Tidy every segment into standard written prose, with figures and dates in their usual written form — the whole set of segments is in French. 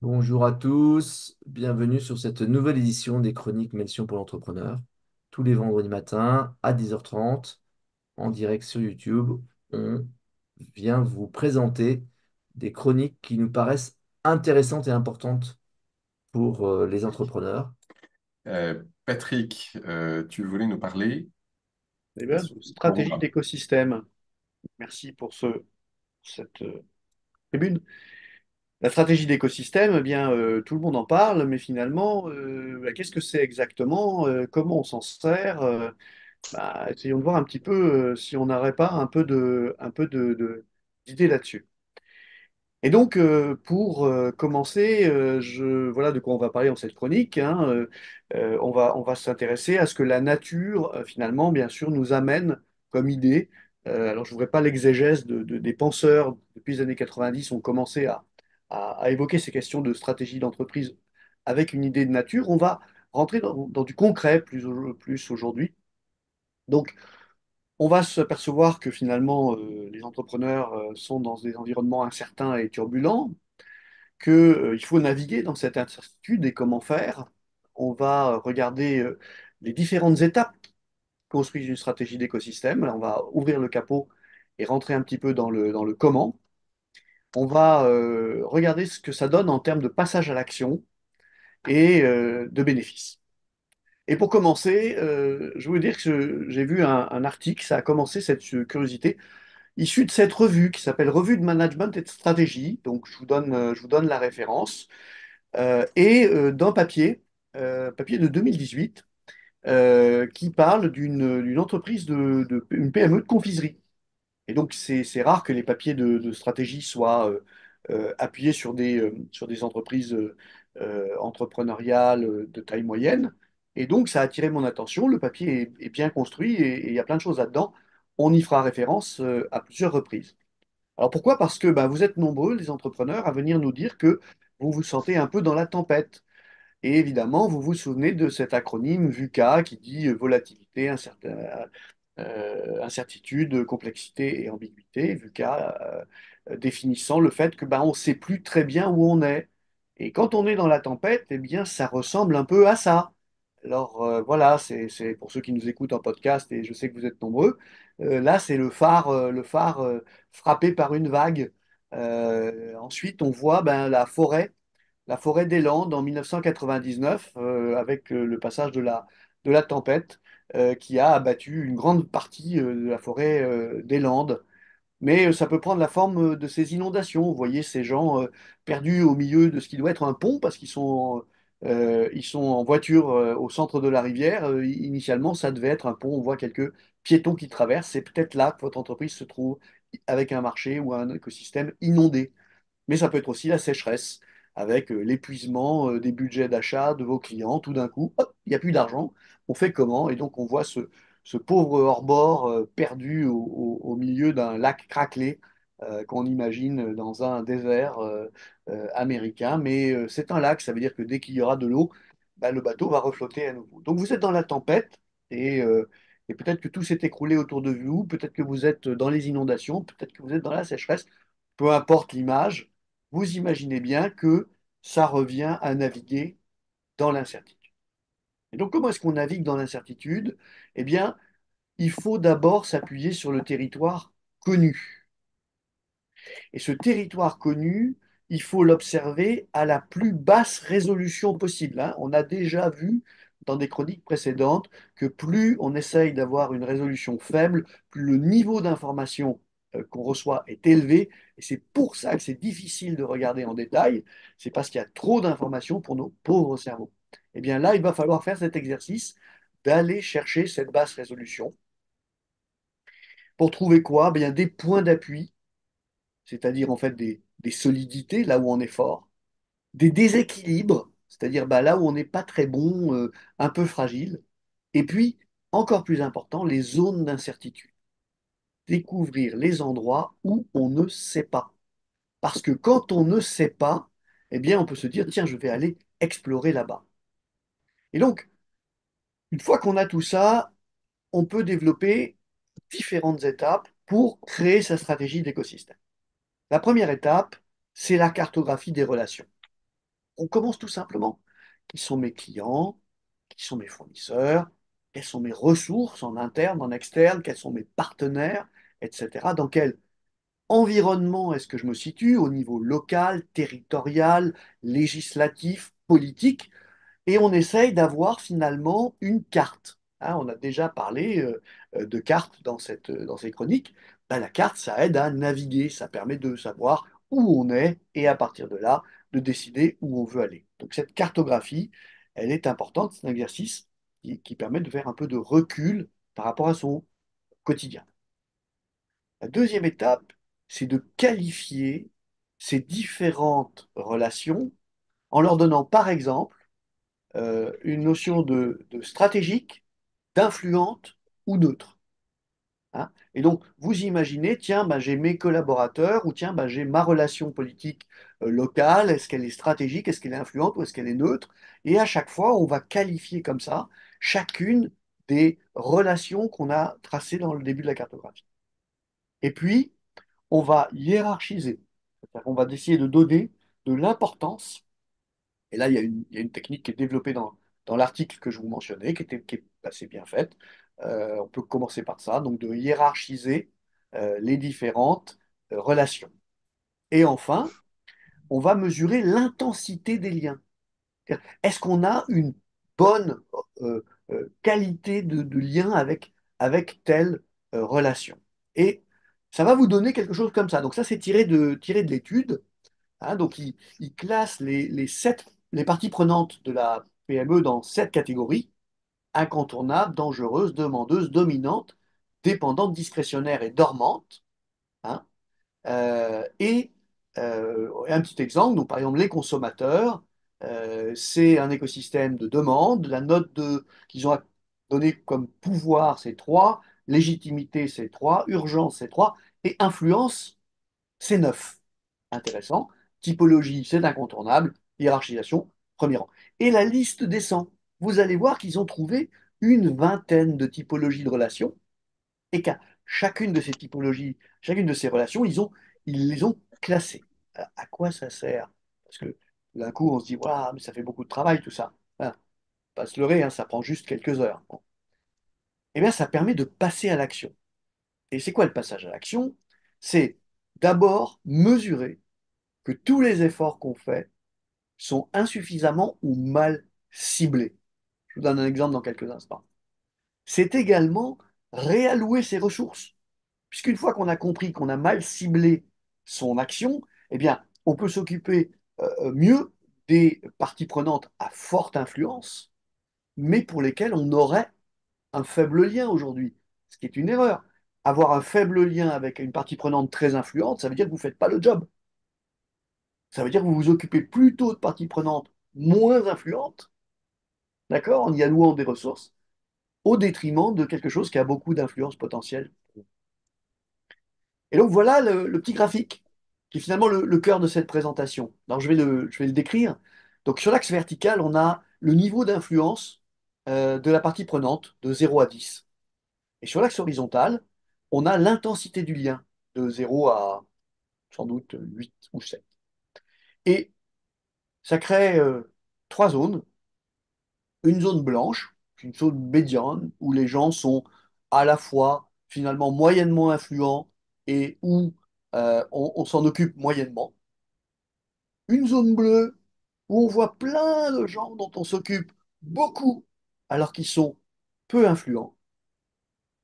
Bonjour à tous, bienvenue sur cette nouvelle édition des Chroniques Mention pour l'entrepreneur. Tous les vendredis matins à 10h30, en direct sur YouTube, on vient vous présenter des chroniques qui nous paraissent intéressantes et importantes pour les entrepreneurs. Patrick, tu voulais nous parler Eh bien, sur ce stratégie point. d'écosystème. Merci pour cette tribune. La stratégie d'écosystème, eh bien, tout le monde en parle, mais finalement, bah, qu'est-ce que c'est exactement? Comment on s'en sert? Bah, essayons de voir un petit peu si on n'aurait pas d'idées là-dessus. Et donc, pour commencer, voilà de quoi on va parler dans cette chronique, hein, on va s'intéresser à ce que la nature, finalement, bien sûr, nous amène comme idée. Alors, je ne voudrais pas l'exégèse des penseurs depuis les années 90 ont commencé à évoquer ces questions de stratégie d'entreprise avec une idée de nature. On va rentrer dans du concret plus aujourd'hui. Donc, on va s'apercevoir que finalement, les entrepreneurs sont dans des environnements incertains et turbulents, qu'il faut naviguer dans cette incertitude et comment faire. On va regarder les différentes étapes qui construisent une stratégie d'écosystème. Là, on va ouvrir le capot et rentrer un petit peu dans le comment. On va regarder ce que ça donne en termes de passage à l'action et de bénéfices. Et pour commencer, je voulais dire que j'ai vu un article, ça a commencé cette curiosité, issu de cette revue qui s'appelle Revue de Management et de Stratégie. Donc je vous donne la référence. Et d'un papier de 2018, qui parle d'une entreprise, une PME de confiserie. Et donc, c'est rare que les papiers de stratégie soient appuyés sur des entreprises entrepreneuriales de taille moyenne. Et donc, ça a attiré mon attention. Le papier est bien construit et il y a plein de choses là-dedans. On y fera référence à plusieurs reprises. Alors pourquoi? Parce que ben, vous êtes nombreux, les entrepreneurs, à venir nous dire que vous vous sentez un peu dans la tempête. Et évidemment, vous vous souvenez de cet acronyme VUCA qui dit volatilité, incertitude, complexité et ambiguïté. VUCA définissant le fait que ben, on ne sait plus très bien où on est. Et quand on est dans la tempête, eh bien, ça ressemble un peu à ça. Alors voilà, c'est pour ceux qui nous écoutent en podcast, et je sais que vous êtes nombreux. Là, c'est le phare frappé par une vague. Ensuite, on voit ben, la forêt des Landes en 1999, avec le passage de la tempête qui a abattu une grande partie de la forêt des Landes. Mais ça peut prendre la forme de ces inondations. Vous voyez ces gens perdus au milieu de ce qui doit être un pont parce qu'ils sont en voiture au centre de la rivière. Initialement, ça devait être un pont. On voit quelques piétons qui traversent. C'est peut-être là que votre entreprise se trouve avec un marché ou un écosystème inondé. Mais ça peut être aussi la sécheresse, avec l'épuisement des budgets d'achat de vos clients. Tout d'un coup, hop, il n'y a plus d'argent. On fait comment? Et donc on voit ce pauvre hors-bord perdu au milieu d'un lac craquelé qu'on imagine dans un désert américain. Mais c'est un lac, ça veut dire que dès qu'il y aura de l'eau, bah, le bateau va reflotter à nouveau. Donc vous êtes dans la tempête et peut-être que tout s'est écroulé autour de vous, peut-être que vous êtes dans les inondations, peut-être que vous êtes dans la sécheresse, peu importe l'image, vous imaginez bien que ça revient à naviguer dans l'incertitude. Et donc, comment est-ce qu'on navigue dans l'incertitude? Eh bien, il faut d'abord s'appuyer sur le territoire connu. Et ce territoire connu, il faut l'observer à la plus basse résolution possible, hein. On a déjà vu dans des chroniques précédentes que plus on essaye d'avoir une résolution faible, plus le niveau d'information qu'on reçoit est élevé. Et c'est pour ça que c'est difficile de regarder en détail. C'est parce qu'il y a trop d'informations pour nos pauvres cerveaux. Eh bien là, il va falloir faire cet exercice d'aller chercher cette basse résolution. Pour trouver quoi? Bien, des points d'appui, c'est-à-dire en fait des solidités, là où on est fort, des déséquilibres, c'est-à-dire bah, là où on n'est pas très bon, un peu fragile, et puis, encore plus important, les zones d'incertitude. Découvrir les endroits où on ne sait pas. Parce que quand on ne sait pas, eh bien, on peut se dire, tiens, je vais aller explorer là-bas. Et donc, une fois qu'on a tout ça, on peut développer différentes étapes pour créer sa stratégie d'écosystème. La première étape, c'est la cartographie des relations. On commence tout simplement. Qui sont mes clients? Qui sont mes fournisseurs? Quelles sont mes ressources en interne, en externe? Quels sont mes partenaires, etc. Dans quel environnement est-ce que je me situe au niveau local, territorial, législatif, politique? Et on essaye d'avoir finalement une carte. Hein, on a déjà parlé de carte dans ces chroniques. Ben, la carte, ça aide à naviguer, ça permet de savoir où on est et à partir de là, de décider où on veut aller. Donc cette cartographie, elle est importante, c'est un exercice qui permet de faire un peu de recul par rapport à son quotidien. La deuxième étape, c'est de qualifier ces différentes relations en leur donnant par exemple une notion de stratégique, d'influente ou neutre. Hein. Et donc, vous imaginez, tiens, bah, j'ai mes collaborateurs ou tiens, bah, j'ai ma relation politique locale, est-ce qu'elle est stratégique, est-ce qu'elle est influente ou est-ce qu'elle est neutre? Et à chaque fois, on va qualifier comme ça chacune des relations qu'on a tracées dans le début de la cartographie. Et puis, on va hiérarchiser, c'est-à-dire qu'on va essayer de donner de l'importance. Et là, il y a une technique qui est développée dans l'article que je vous mentionnais, qui est assez bien faite. On peut commencer par ça, donc de hiérarchiser les différentes relations. Et enfin, on va mesurer l'intensité des liens. Est-ce qu'on a une bonne qualité de lien avec telle relation? Et ça va vous donner quelque chose comme ça. Donc ça, c'est tiré de l'étude. Hein, donc, il classe les parties prenantes de la PME dans sept catégories: incontournable, dangereuse, demandeuse, dominante, dépendante, discrétionnaire et dormante. Hein. Et un petit exemple, donc, par exemple, les consommateurs, c'est un écosystème de demande. La note qu'ils ont donnée comme pouvoir, c'est 3, légitimité, c'est 3, urgence, c'est 3, et influence, c'est 9. Intéressant. Typologie, c'est incontournable. Hiérarchisation, premier rang. Et la liste descend. Vous allez voir qu'ils ont trouvé une vingtaine de typologies de relations et qu'à chacune de ces typologies, chacune de ces relations, ils les ont classées. À quoi ça sert? Parce que d'un coup, on se dit, voilà, mais ça fait beaucoup de travail tout ça. Hein, pas se leurrer, hein, ça prend juste quelques heures. Bon. Eh bien, ça permet de passer à l'action. Et c'est quoi le passage à l'action? C'est d'abord mesurer que tous les efforts qu'on fait sont insuffisamment ou mal ciblés. Je vous donne un exemple dans quelques instants. C'est également réallouer ses ressources, puisqu'une fois qu'on a compris qu'on a mal ciblé son action, eh bien, on peut s'occuper mieux des parties prenantes à forte influence, mais pour lesquelles on aurait un faible lien aujourd'hui, ce qui est une erreur. Avoir un faible lien avec une partie prenante très influente, ça veut dire que vous ne faites pas le job. Ça veut dire que vous vous occupez plutôt de parties prenantes moins influentes, d'accord, en y allouant des ressources, au détriment de quelque chose qui a beaucoup d'influence potentielle. Et donc voilà le petit graphique, qui est finalement le cœur de cette présentation. Alors je vais le décrire. Donc sur l'axe vertical, on a le niveau d'influence de la partie prenante de 0 à 10. Et sur l'axe horizontal, on a l'intensité du lien de 0 à sans doute 8 ou 7. Et ça crée trois zones. Une zone blanche, une zone médiane, où les gens sont à la fois finalement moyennement influents et où on s'en occupe moyennement. Une zone bleue, où on voit plein de gens dont on s'occupe beaucoup, alors qu'ils sont peu influents.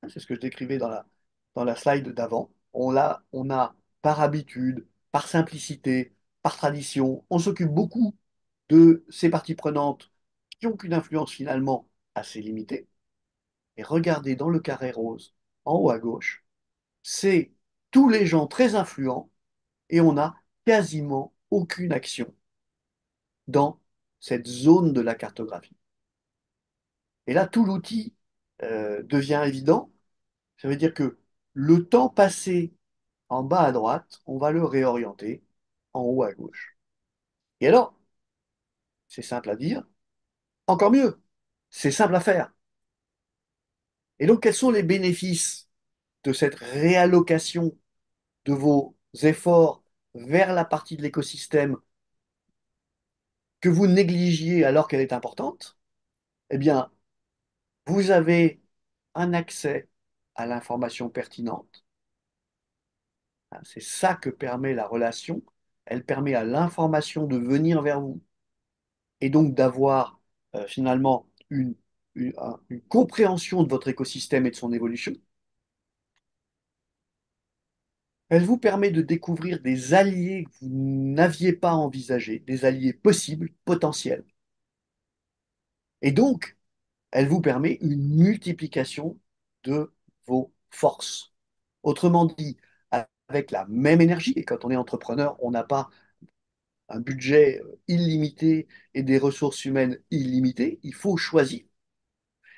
C'est ce que je décrivais dans la slide d'avant. On a par habitude, par simplicité, par tradition, on s'occupe beaucoup de ces parties prenantes qui ont qu'une influence finalement assez limitée. Et regardez dans le carré rose, en haut à gauche, c'est tous les gens très influents et on n'a quasiment aucune action dans cette zone de la cartographie. Et là, tout l'outil devient évident. Ça veut dire que le temps passé en bas à droite, on va le réorienter en haut à gauche. Et alors, c'est simple à dire, encore mieux, c'est simple à faire. Et donc, quels sont les bénéfices de cette réallocation de vos efforts vers la partie de l'écosystème que vous négligiez alors qu'elle est importante, eh bien, vous avez un accès à l'information pertinente. Hein, c'est ça que permet la relation. Elle permet à l'information de venir vers vous et donc d'avoir finalement une compréhension de votre écosystème et de son évolution. Elle vous permet de découvrir des alliés que vous n'aviez pas envisagés, des alliés possibles, potentiels. Et donc, elle vous permet une multiplication de vos forces. Autrement dit, avec la même énergie, et quand on est entrepreneur, on n'a pas un budget illimité et des ressources humaines illimitées, il faut choisir.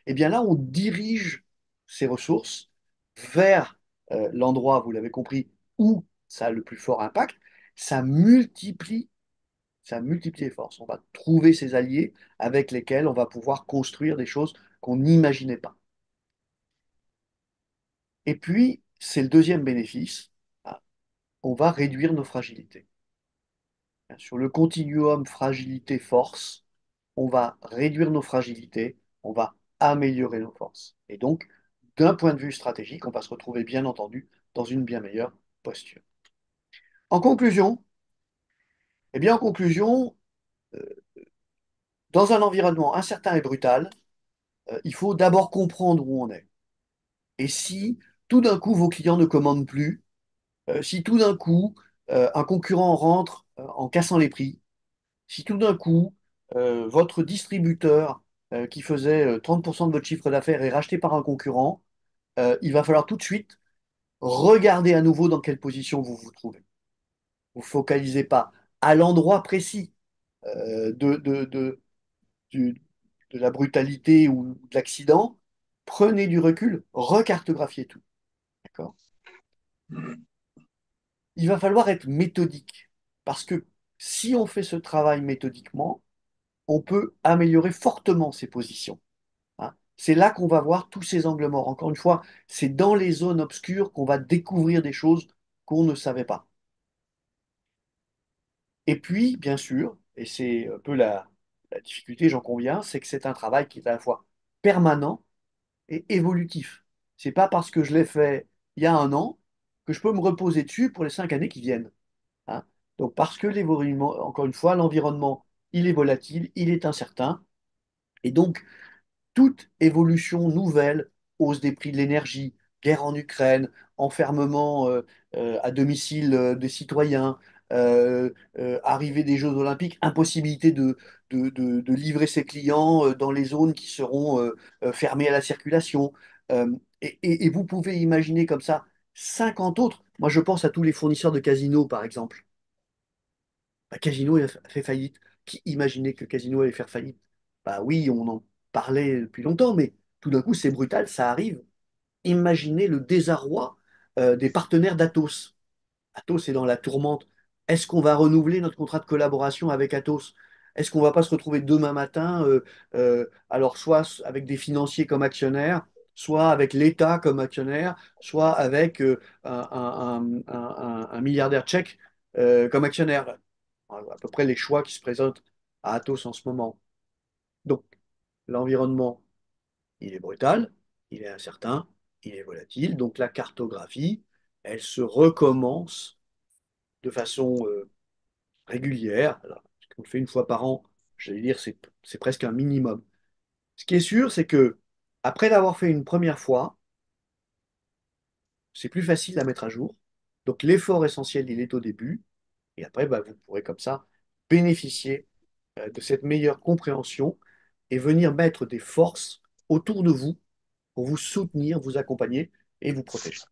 Et bien là, on dirige ces ressources vers l'endroit, vous l'avez compris, où ça a le plus fort impact. Ça multiplie, ça multiplie les forces. On va trouver ces alliés avec lesquels on va pouvoir construire des choses qu'on n'imaginait pas. Et puis, c'est le deuxième bénéfice, hein, on va réduire nos fragilités. Sur le continuum fragilité-force, on va réduire nos fragilités, on va améliorer nos forces. Et donc, d'un point de vue stratégique, on va se retrouver bien entendu dans une bien meilleure posture. En conclusion, eh bien, en conclusion, euh, dans un environnement incertain et brutal, il faut d'abord comprendre où on est. Et si tout d'un coup vos clients ne commandent plus, si tout d'un coup un concurrent rentre en cassant les prix, si tout d'un coup votre distributeur qui faisait 30% de votre chiffre d'affaires est racheté par un concurrent, il va falloir tout de suite regarder à nouveau dans quelle position vous vous trouvez. Vous ne focalisez pas à l'endroit précis du- de la brutalité ou de l'accident. Prenez du recul, recartographiez tout. D'accord? Il va falloir être méthodique parce que si on fait ce travail méthodiquement, on peut améliorer fortement ses positions. Hein. C'est là qu'on va voir tous ces angles morts. Encore une fois, c'est dans les zones obscures qu'on va découvrir des choses qu'on ne savait pas. Et puis, bien sûr, et c'est un peu la difficulté, j'en conviens, c'est que c'est un travail qui est à la fois permanent et évolutif. C'est pas parce que je l'ai fait il y a un an que je peux me reposer dessus pour les 5 années qui viennent. Hein. Donc, parce que l'évolution, encore une fois, l'environnement, il est volatile, il est incertain, et donc toute évolution nouvelle, hausse des prix de l'énergie, guerre en Ukraine, enfermement à domicile des citoyens, arrivée des Jeux Olympiques, impossibilité de livrer ses clients dans les zones qui seront fermées à la circulation. Et vous pouvez imaginer comme ça 50 autres. Moi, je pense à tous les fournisseurs de casinos, par exemple. Bah, Casino a fait faillite. Qui imaginait que Casino allait faire faillite? Bah oui, on en parlait depuis longtemps, mais tout d'un coup, c'est brutal, ça arrive. Imaginez le désarroi des partenaires d'Atos. Atos est dans la tourmente. Est-ce qu'on va renouveler notre contrat de collaboration avec Atos? Est-ce qu'on va pas se retrouver demain matin, alors soit avec des financiers comme actionnaires, soit avec l'État comme actionnaire, soit avec un milliardaire tchèque comme actionnaire? À peu près les choix qui se présentent à Atos en ce moment. Donc, l'environnement, il est brutal, il est incertain, il est volatile. Donc, la cartographie, elle se recommence de façon régulière. Alors, on le fait une fois par an, j'allais dire, c'est presque un minimum. Ce qui est sûr, c'est que après l'avoir fait une première fois, c'est plus facile à mettre à jour. Donc, l'effort essentiel, il est au début. Et après, bah, vous pourrez comme ça bénéficier de cette meilleure compréhension et venir mettre des forces autour de vous pour vous soutenir, vous accompagner et vous protéger.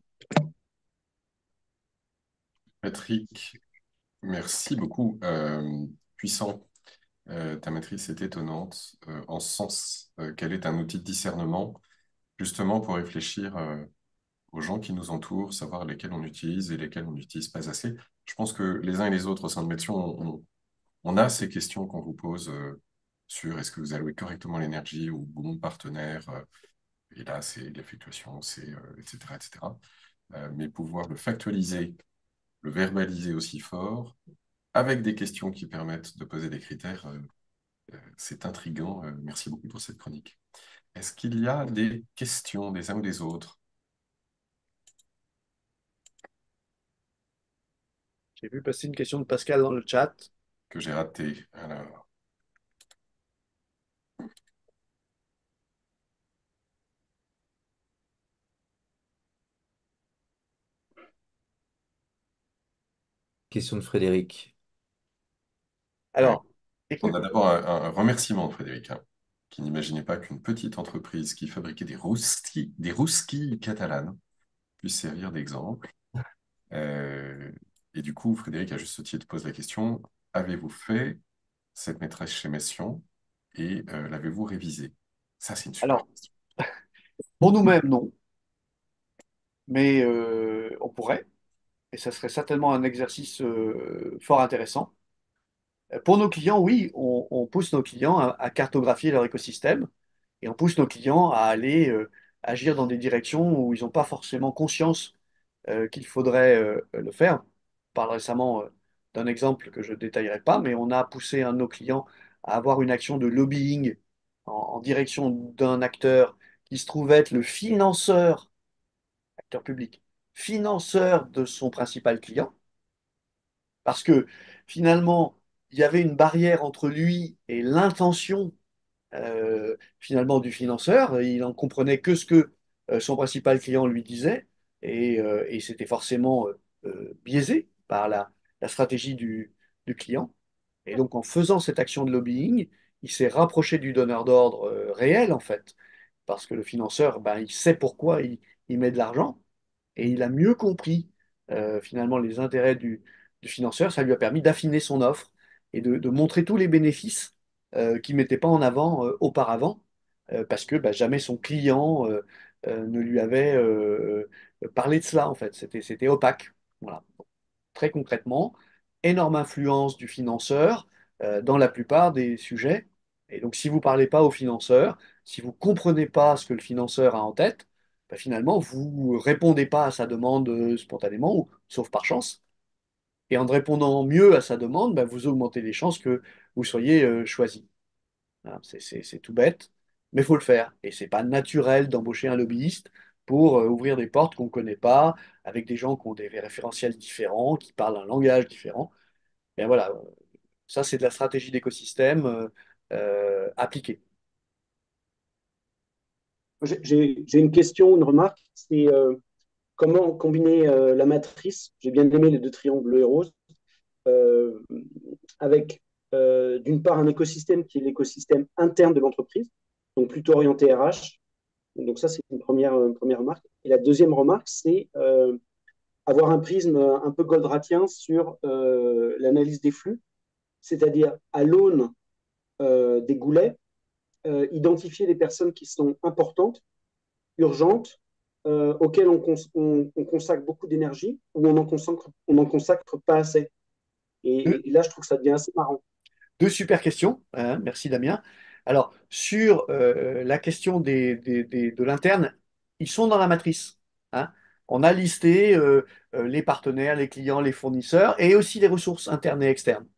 Patrick, merci beaucoup. Puissant. Ta maîtrise est étonnante, en ce sens qu'elle est un outil de discernement, justement pour réfléchir aux gens qui nous entourent, savoir lesquels on utilise et lesquels on n'utilise pas assez. Je pense que les uns et les autres au sein de Metsion, on a ces questions qu'on vous pose sur est-ce que vous allouez correctement l'énergie au bon partenaire, et là c'est les fluctuations, c'est etc. etc. Mais pouvoir le factualiser, le verbaliser aussi fort, avec des questions qui permettent de poser des critères, C'est intriguant. Merci beaucoup pour cette chronique. Est-ce qu'il y a des questions des uns ou des autres J'ai vu passer une question de Pascal dans le chat. que j'ai ratées? Alors, Question de Frédéric. oui. Alors, On écoute, a d'abord un remerciement de Frédéric, hein, qui n'imaginait pas qu'une petite entreprise qui fabriquait des rousquilles catalanes puisse servir d'exemple. Euh, et du coup, Frédéric, à juste titre, pose la question, avez-vous fait cette maîtresse chez Messiaen et l'avez-vous révisée? Ça, c'est une super alors, question. pour nous-mêmes, non, mais on pourrait, et ça serait certainement un exercice fort intéressant. Pour nos clients, oui, on pousse nos clients à cartographier leur écosystème et on pousse nos clients à aller agir dans des directions où ils n'ont pas forcément conscience qu'il faudrait le faire. Je parle récemment d'un exemple que je ne détaillerai pas, mais on a poussé un de nos clients à avoir une action de lobbying en direction d'un acteur qui se trouve être le financeur, acteur public, financeur de son principal client, parce que finalement, il y avait une barrière entre lui et l'intention finalement du financeur. Il en comprenait que ce que son principal client lui disait et c'était forcément biaisé par la stratégie du client. Et donc en faisant cette action de lobbying, il s'est rapproché du donneur d'ordre réel en fait, parce que le financeur, ben, il sait pourquoi il met de l'argent et il a mieux compris finalement les intérêts du financeur. Ça lui a permis d'affiner son offre et de montrer tous les bénéfices qu'il ne mettait pas en avant auparavant, parce que bah, jamais son client ne lui avait parlé de cela, en fait. C'était opaque. Voilà. Très concrètement, énorme influence du financeur dans la plupart des sujets. Et donc, si vous ne parlez pas au financeur, si vous ne comprenez pas ce que le financeur a en tête, bah, finalement, vous ne répondez pas à sa demande spontanément, ou, sauf par chance. Et en répondant mieux à sa demande, bah, vous augmentez les chances que vous soyez choisi. Voilà, c'est tout bête, mais il faut le faire. Et c'est pas naturel d'embaucher un lobbyiste pour ouvrir des portes qu'on ne connaît pas, avec des gens qui ont des référentiels différents, qui parlent un langage différent. Et voilà, ça c'est de la stratégie d'écosystème appliquée. J'ai une question, une remarque. C'est comment combiner la matrice, j'ai bien aimé les deux triangles bleus et roses, euh, avec d'une part un écosystème qui est l'écosystème interne de l'entreprise, donc plutôt orienté RH. Donc ça, c'est une première remarque. Et la deuxième remarque, c'est avoir un prisme un peu goldratien sur l'analyse des flux, c'est-à-dire à l'aune des goulets, identifier les personnes qui sont importantes, urgentes, auxquelles on consacre beaucoup d'énergie ou on en consacre pas assez. Deux, Et là, je trouve que ça devient assez marrant. deux super questions, hein, merci Damien. Alors, sur la question de l'interne, ils sont dans la matrice, hein. On a listé les partenaires, les clients, les fournisseurs et aussi les ressources internes et externes.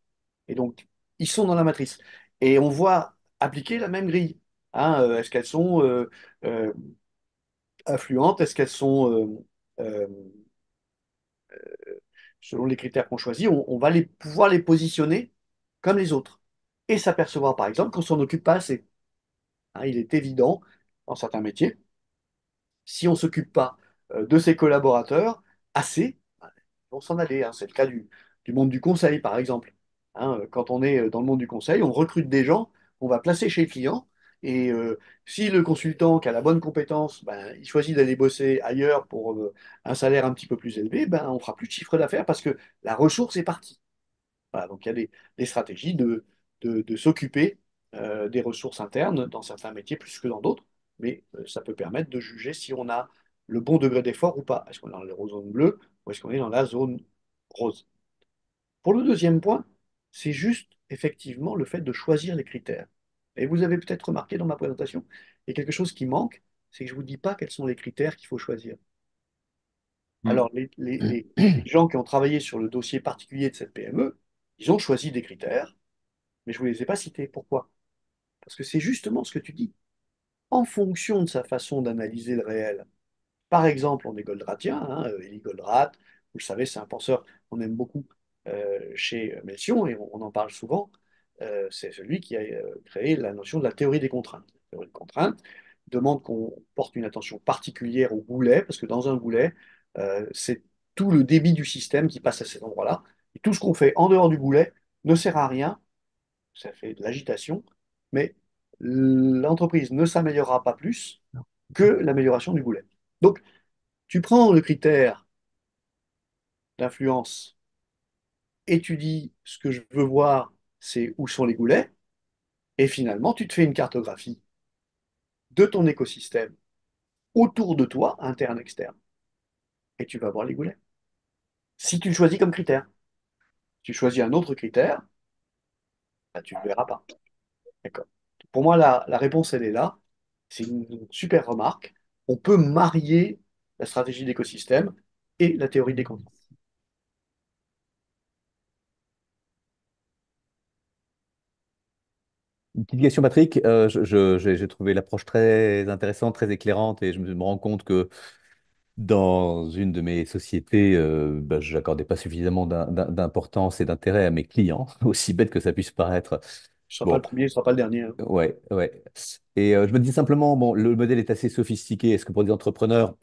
Et donc, ils sont dans la matrice. Et on voit appliquer la même grille, hein. Est-ce qu'elles sont euh, affluentes? Est-ce qu'elles sont, selon les critères qu'on choisit, on va pouvoir les positionner comme les autres et s'apercevoir, par exemple, qu'on s'en occupe pas assez, hein. Il est évident, dans certains métiers, si on ne s'occupe pas de ses collaborateurs assez, ils vont s'en aller, hein. C'est le cas du monde du conseil, par exemple. Hein, quand on est dans le monde du conseil, on recrute des gens qu'on va placer chez le client. Et si le consultant qui a la bonne compétence, ben, il choisit d'aller bosser ailleurs pour un salaire un petit peu plus élevé, ben, on fera plus de chiffre d'affaires parce que la ressource est partie. Voilà, donc il y a des stratégies de s'occuper des ressources internes dans certains métiers plus que dans d'autres, mais ça peut permettre de juger si on a le bon degré d'effort ou pas. Est-ce qu'on est dans la zone bleue ou est-ce qu'on est dans la zone rose? Pour le deuxième point, c'est juste effectivement le fait de choisir les critères. Et vous avez peut-être remarqué dans ma présentation, il y a quelque chose qui manque, c'est que je ne vous dis pas quels sont les critères qu'il faut choisir. Hmm. Alors, les gens qui ont travaillé sur le dossier particulier de cette PME, ils ont choisi des critères, mais je ne vous les ai pas cités. Pourquoi? Parce que c'est justement ce que tu dis. En fonction de sa façon d'analyser le réel. Par exemple, on est Goldratien, hein, Élie Goldratt, vous le savez, c'est un penseur qu'on aime beaucoup chez Melchior et on en parle souvent. C'est celui qui a créé la notion de la théorie des contraintes. La théorie des contraintes demande qu'on porte une attention particulière au goulet, parce que dans un goulet, c'est tout le débit du système qui passe à cet endroit-là. Et tout ce qu'on fait en dehors du goulet ne sert à rien, ça fait de l'agitation, mais l'entreprise ne s'améliorera pas plus que l'amélioration du goulet. Donc, tu prends le critère d'influence et tu dis ce que je veux voir, c'est où sont les goulets, et finalement, tu te fais une cartographie de ton écosystème autour de toi, interne, externe, et tu vas voir les goulets. Si tu le choisis comme critère, tu choisis un autre critère, bah, tu ne le verras pas. D'accord. Pour moi, la réponse, elle est là. C'est une super remarque. On peut marier la stratégie d'écosystème et la théorie des contraintes. Une petite question, Patrick. J'ai trouvé l'approche très intéressante, très éclairante, et je me rends compte que dans une de mes sociétés, bah, je n'accordais pas suffisamment d'importance et d'intérêt à mes clients, aussi bête que ça puisse paraître. Ce ne sera pas le Bon, premier, ce ne sera pas le dernier, hein. ouais, ouais. Et je me dis simplement, bon, le modèle est assez sophistiqué. Est-ce que pour des entrepreneurs,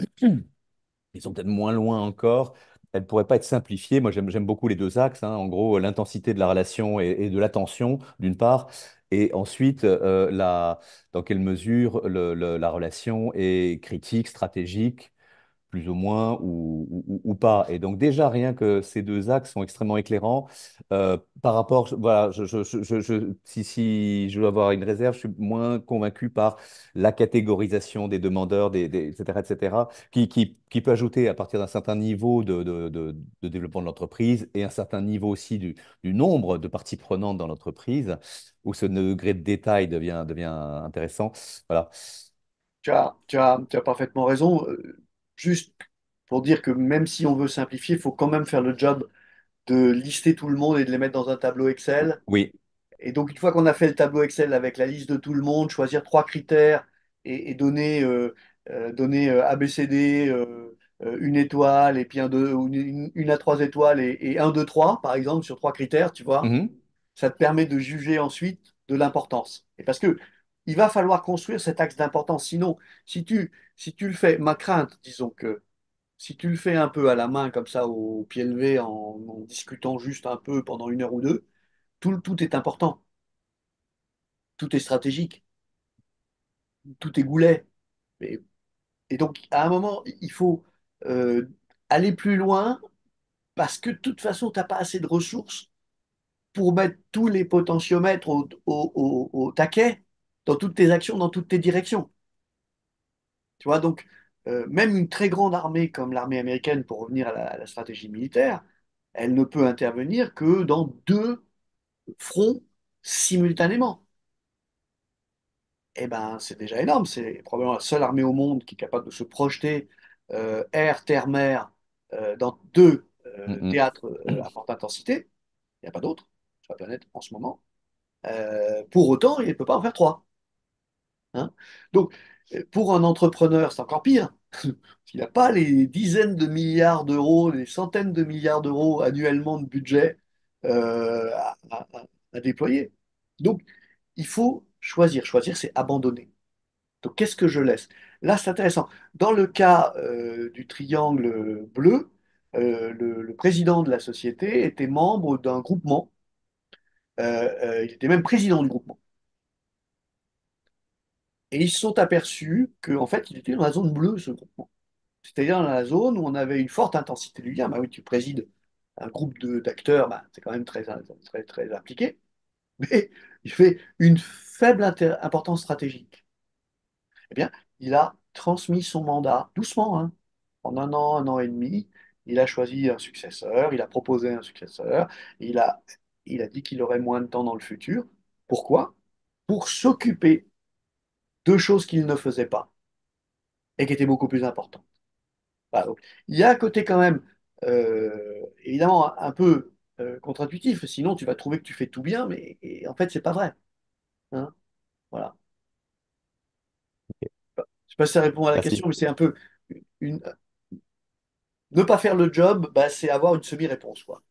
ils sont peut-être moins loin encore. Elle ne pourrait pas être simplifiée. Moi, j'aime beaucoup les deux axes, hein. En gros, l'intensité de la relation et de l'attention, d'une part, et ensuite, dans quelle mesure la relation est critique, stratégique, plus ou moins ou pas. Et donc déjà, rien que ces deux axes sont extrêmement éclairants. Par rapport, voilà, si je dois avoir une réserve, je suis moins convaincu par la catégorisation des demandeurs, etc., etc., qui peut ajouter à partir d'un certain niveau de développement de l'entreprise et un certain niveau aussi du nombre de parties prenantes dans l'entreprise, où ce degré de détail devient intéressant. Voilà. Tu as parfaitement raison. Juste pour dire que même si on veut simplifier, il faut quand même faire le job de lister tout le monde et de les mettre dans un tableau Excel. Oui. Et donc, une fois qu'on a fait le tableau Excel avec la liste de tout le monde, choisir trois critères et donner ABCD, une étoile, et puis une à trois étoiles et un, deux, trois, par exemple, sur trois critères, tu vois, Mhm. ça te permet de juger ensuite de l'importance. Et parce que il va falloir construire cet axe d'importance. Sinon, si tu le fais, ma crainte, disons que si tu le fais un peu à la main, comme ça, au pied levé, en discutant juste un peu pendant une heure ou deux, tout est important, tout est stratégique, tout est goulet. Et, et donc, à un moment, il faut euh, aller plus loin parce que de toute façon, tu n'as pas assez de ressources pour mettre tous les potentiomètres au taquet dans toutes tes actions, dans toutes tes directions. Tu vois, donc, même une très grande armée comme l'armée américaine, pour revenir à la stratégie militaire, elle ne peut intervenir que dans deux fronts simultanément. Eh ben, c'est déjà énorme. C'est probablement la seule armée au monde qui est capable de se projeter air, terre, mer dans deux Mhm. théâtres à forte intensité. Il n'y a pas d'autres sur la planète en ce moment. Pour autant, il ne peut pas en faire trois, hein. Donc, pour un entrepreneur, c'est encore pire. Il n'a pas les dizaines de milliards d'euros, les centaines de milliards d'euros annuellement de budget à déployer. Donc, il faut choisir. Choisir, c'est abandonner. Donc, qu'est-ce que je laisse? Là, c'est intéressant. Dans le cas du triangle bleu, le président de la société était membre d'un groupement. Il était même président du groupement. Et ils se sont aperçus qu'en fait, il était dans la zone bleue, ce groupement. C'est-à-dire dans la zone où on avait une forte intensité du lien. Bah oui, tu présides un groupe d'acteurs, bah, c'est quand même très, très impliqué. Mais il fait une faible importance stratégique. Eh bien, il a transmis son mandat doucement, hein. En un an et demi, il a choisi un successeur, il a proposé un successeur, il a, il a dit qu'il aurait moins de temps dans le futur. Pourquoi? Pour s'occuper de choses qu'il ne faisait pas et qui étaient beaucoup plus importantes. Voilà, donc, il y a un côté quand même, évidemment, un peu contre-intuitif, sinon tu vas trouver que tu fais tout bien, mais en fait, c'est pas vrai, hein. Voilà. Je sais pas si ça répond à la Merci. question, mais c'est un peu une... ne pas faire le job, bah, c'est avoir une semi-réponse, quoi.